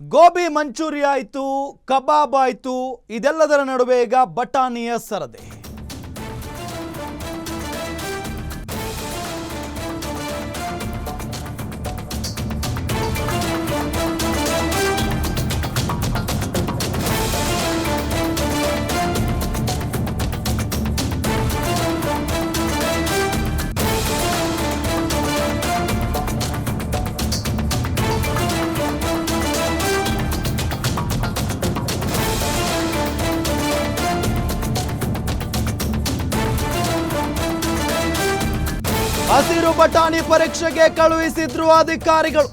ಗೋಬಿ ಮಂಚೂರಿ ಆಯಿತು, ಕಬಾಬ್ ಆಯಿತು, ಇದೆಲ್ಲದರ ನಡುವೆ ಈಗ ಬಟಾಣಿಯ ಸರದಿ. ಹಸಿರು ಬಟಾಣಿ ಪರೀಕ್ಷೆಗೆ ಕಳುಹಿಸಿದ್ರು ಅಧಿಕಾರಿಗಳು.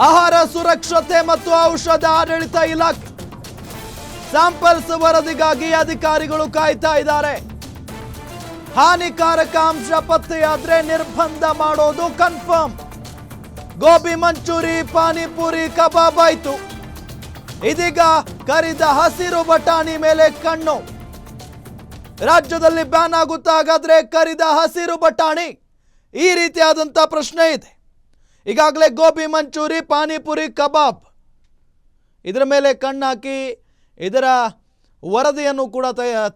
ಆಹಾರ ಸುರಕ್ಷತೆ ಮತ್ತು ಔಷಧ ಆಡಳಿತ ಇಲಾಖೆ ಸ್ಯಾಂಪಲ್ಸ್ ವರದಿಗಾಗಿ ಅಧಿಕಾರಿಗಳು ಕಾಯ್ತಾ ಇದ್ದಾರೆ. ಹಾನಿಕಾರಕ ಅಂಶ ಪತ್ತೆಯಾದ್ರೆ ನಿರ್ಬಂಧ ಮಾಡೋದು ಕನ್ಫರ್ಮ್. ಗೋಬಿ ಮಂಚೂರಿ, ಪಾನಿಪುರಿ, ಕಬಾಬ್ ಆಯ್ತು, ಇದೀಗ ಕರಿದ ಹಸಿರು ಬಟಾಣಿ ಮೇಲೆ ಕಣ್ಣು. ರಾಜ್ಯದಲ್ಲಿ ಬ್ಯಾನ್ ಆಗುತ್ತಾ ಹಾಗಾದ್ರೆ ಕರಿದ ಹಸಿರು ಬಟಾಣಿ? ಈ ರೀತಿಯಾದಂಥ ಪ್ರಶ್ನೆ ಇದೆ. ಈಗಾಗಲೇ ಗೋಬಿ ಮಂಚೂರಿ, ಪಾನಿಪುರಿ, ಕಬಾಬ್ ಇದರ ಮೇಲೆ ಕಣ್ಣಾಕಿ ಇದರ ವರದಿಯನ್ನು ಕೂಡ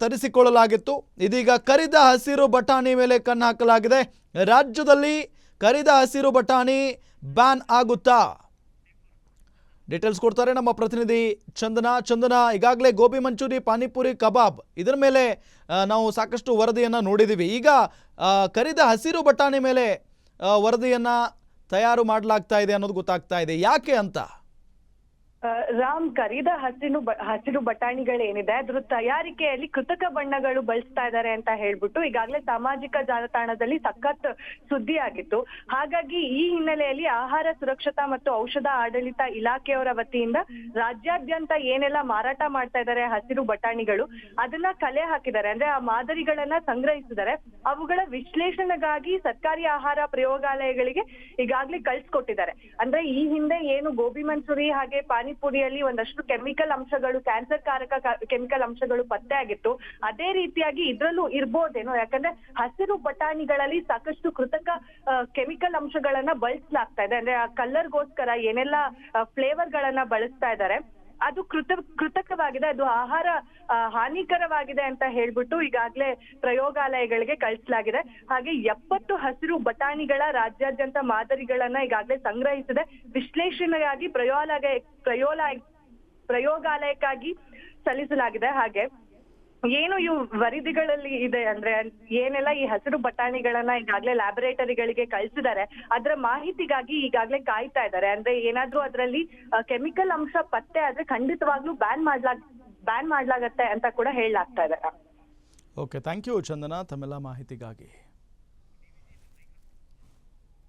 ತರಿಸಿಕೊಳ್ಳಲಾಗಿತ್ತು. ಇದೀಗ ಕರಿದ ಹಸಿರು ಬಟಾಣಿ ಮೇಲೆ ಕಣ್ಣು ಹಾಕಲಾಗಿದೆ. ರಾಜ್ಯದಲ್ಲಿ ಕರಿದ ಹಸಿರು ಬಟಾಣಿ ಬ್ಯಾನ್ ಆಗುತ್ತಾ? ಡೀಟೇಲ್ಸ್ ಕೊಡ್ತಾರೆ ನಮ್ಮ ಪ್ರತಿನಿಧಿ ಚಂದನ. ಈಗಾಗಲೇ ಗೋಬಿ ಮಂಚೂರಿ, ಪಾನಿಪುರಿ, ಕಬಾಬ್ ಇದರ ಮೇಲೆ ನಾವು ಸಾಕಷ್ಟು ವರದಿಯನ್ನು ನೋಡಿದ್ದೀವಿ. ಈಗ ಕರಿದ ಹಸಿರು ಬಟಾಣಿ ಮೇಲೆ ವರದಿಯನ್ನು ತಯಾರು ಮಾಡಲಾಗ್ತಾ ಇದೆ ಅನ್ನೋದು ಗೊತ್ತಾಗ್ತಾ ಇದೆ. ಯಾಕೆ ಅಂತ? ರಾಮ್, ಕರಿದ ಹಸಿರು ಬಟಾಣಿಗಳೇನಿದೆ ಅದ್ರ ತಯಾರಿಕೆಯಲ್ಲಿ ಕೃತಕ ಬಣ್ಣಗಳು ಬಳಸ್ತಾ ಇದ್ದಾರೆ ಅಂತ ಹೇಳ್ಬಿಟ್ಟು ಈಗಾಗಲೇ ಸಾಮಾಜಿಕ ಜಾಲತಾಣದಲ್ಲಿ ಸಖತ್ ಸುದ್ದಿ ಆಗಿತ್ತು. ಹಾಗಾಗಿ ಈ ಹಿನ್ನೆಲೆಯಲ್ಲಿ ಆಹಾರ ಸುರಕ್ಷತಾ ಮತ್ತು ಔಷಧ ಆಡಳಿತ ಇಲಾಖೆಯವರ ವತಿಯಿಂದ ರಾಜ್ಯಾದ್ಯಂತ ಏನೆಲ್ಲ ಮಾರಾಟ ಮಾಡ್ತಾ ಇದ್ದಾರೆ ಹಸಿರು ಬಟಾಣಿಗಳು, ಅದನ್ನ ಕಲೆ ಹಾಕಿದ್ದಾರೆ. ಅಂದ್ರೆ ಆ ಮಾದರಿಗಳನ್ನ ಸಂಗ್ರಹಿಸಿದ್ದಾರೆ. ಅವುಗಳ ವಿಶ್ಲೇಷಣೆಗಾಗಿ ಸರ್ಕಾರಿ ಆಹಾರ ಪ್ರಯೋಗಾಲಯಗಳಿಗೆ ಈಗಾಗಲೇ ಕಳ್ಸಿಕೊಟ್ಟಿದ್ದಾರೆ. ಅಂದ್ರೆ ಈ ಹಿಂದೆ ಏನು ಗೋಬಿ ಮಂಚೂರಿ ಹಾಗೆ ಪಾನಿಪುರಿಯಲ್ಲಿ ಒಂದಷ್ಟು ಕೆಮಿಕಲ್ ಅಂಶಗಳು, ಕ್ಯಾನ್ಸರ್ ಕಾರಕ ಕೆಮಿಕಲ್ ಅಂಶಗಳು ಪತ್ತೆ ಆಗಿತ್ತು. ಅದೇ ರೀತಿಯಾಗಿ ಇದ್ರಲ್ಲೂ ಇರ್ಬೋದೇನೋ, ಯಾಕಂದ್ರೆ ಹಸಿರು ಬಟಾಣಿಗಳಲ್ಲಿ ಸಾಕಷ್ಟು ಕೃತಕ ಕೆಮಿಕಲ್ ಅಂಶಗಳನ್ನ ಬಳಸಲಾಗ್ತಾ ಇದೆ. ಅಂದ್ರೆ ಆ ಕಲರ್ಗೋಸ್ಕರ ಏನೆಲ್ಲ ಫ್ಲೇವರ್ ಗಳನ್ನ ಬಳಸ್ತಾ ಇದ್ದಾರೆ ಅದು ಕೃತಕವಾಗಿದೆ, ಅದು ಆಹಾರ ಹಾನಿಕರವಾಗಿದೆ ಅಂತ ಹೇಳ್ಬಿಟ್ಟು ಈಗಾಗಲೇ ಪ್ರಯೋಗಾಲಯಗಳಿಗೆ ಕಳಿಸಲಾಗಿದೆ. ಹಾಗೆ 70 ಹಸಿರು ಬಟಾಣಿಗಳ ರಾಜ್ಯಾದ್ಯಂತ ಮಾದರಿಗಳನ್ನ ಈಗಾಗಲೇ ಸಂಗ್ರಹಿಸಿದೆ. ವಿಶ್ಲೇಷಣೆಯಾಗಿ ಪ್ರಯೋಗಾಲಯಕ್ಕಾಗಿ ಸಲ್ಲಿಸಲಾಗಿದೆ. ಹಾಗೆ ಏನು ಇವು ವರದಿಗಳಲ್ಲಿ ಇದೆ ಅಂದ್ರೆ ಏನೆಲ್ಲ ಈ ಹಸಿರು ಬಟಾಣಿಗಳನ್ನ ಈಗಾಗಲೇ ಲ್ಯಾಬೊರೇಟರಿಗಳಿಗೆ ಕಳಿಸಿದ್ದಾರೆ, ಅದರ ಮಾಹಿತಿಗಾಗಿ ಈಗಾಗಲೇ ಕಾಯ್ತಾ ಇದ್ದಾರೆ. ಅಂದ್ರೆ ಏನಾದ್ರೂ ಅದರಲ್ಲಿ ಕೆಮಿಕಲ್ ಅಂಶ ಪತ್ತೆ ಆದ್ರೆ ಖಂಡಿತವಾಗ್ಲೂ ಬ್ಯಾನ್ ಮಾಡ್ಲಾಗತ್ತೆ ಅಂತ ಕೂಡ ಹೇಳಲಾಗ್ತಾ ಇದೆ. ಓಕೆ, ಥ್ಯಾಂಕ್ ಯು ಚಂದನ ತಮ್ಮೆಲ್ಲ ಮಾಹಿತಿಗಾಗಿ.